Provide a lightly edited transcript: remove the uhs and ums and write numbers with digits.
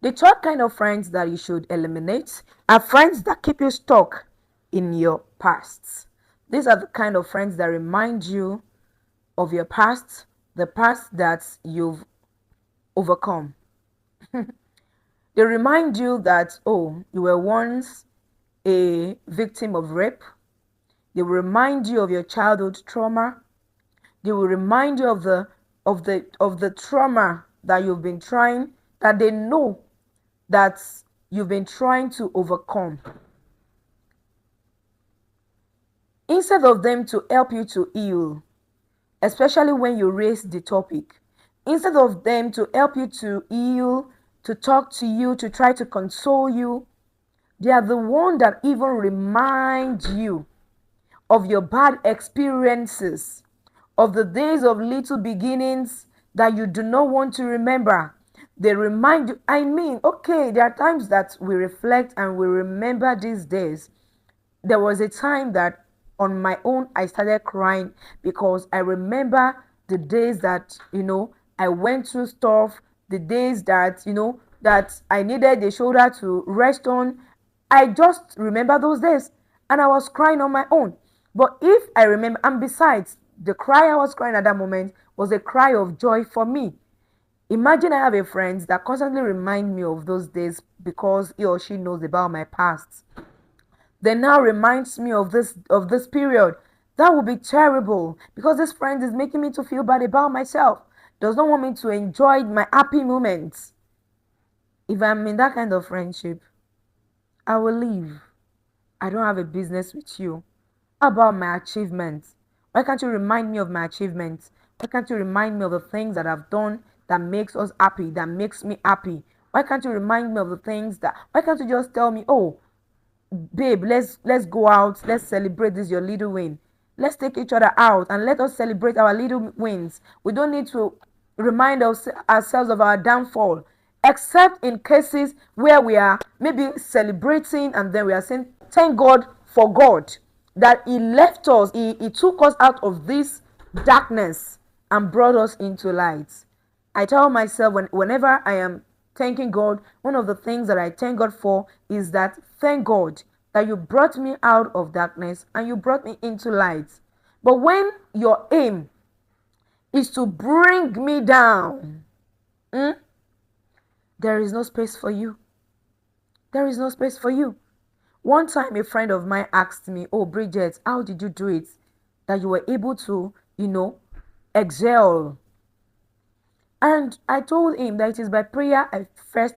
The third kind of friends that you should eliminate are friends that keep you stuck in your past. These are the kind of friends that remind you of your past, the past that you've overcome. They remind you that, oh, you were once a victim of rape. They will remind you of your childhood trauma. They will remind you of the trauma that you've been trying, that they know that you've been trying to overcome. Instead of them to help you to heal, especially when you raise the topic, instead of them to help you to heal, to talk to you, to try to console you, they are the one that even remind you of your bad experiences, of the days of little beginnings that you do not want to remember. They remind you. I mean, okay, there are times that we reflect and we remember these days. There was a time that on my own I started crying because I remember the days that, I went through stuff, the days that, that I needed a shoulder to rest on. I just remember those days and I was crying on my own. But if I remember, and besides, the cry I was crying at that moment was a cry of joy for me. Imagine I have a friend that constantly remind me of those days because he or she knows about my past. Then now reminds me of this period. That would be terrible because this friend is making me to feel bad about myself. Does not want me to enjoy my happy moments. If I'm in that kind of friendship, I will leave. I don't have a business with you. How about my achievements? Why can't you remind me of my achievements? Why can't you remind me of the things that I've done that makes us happy, that makes me happy? Why can't you remind me of the things that, why can't you just tell me, oh, babe, let's go out, let's celebrate this your little win. Let's take each other out and let us celebrate our little wins. We don't need to remind ourselves of our downfall, except in cases where we are maybe celebrating and then we are saying thank God for God that he left us, he took us out of this darkness and brought us into light. I tell myself whenever I am thanking God, one of the things that I thank God for is that thank God that you brought me out of darkness and you brought me into light. But when your aim is to bring me down, there is no space for you. There is no space for you. One time a friend of mine asked me, oh, Bridget, how did you do it that you were able to, excel? And I told him that it is by prayer I first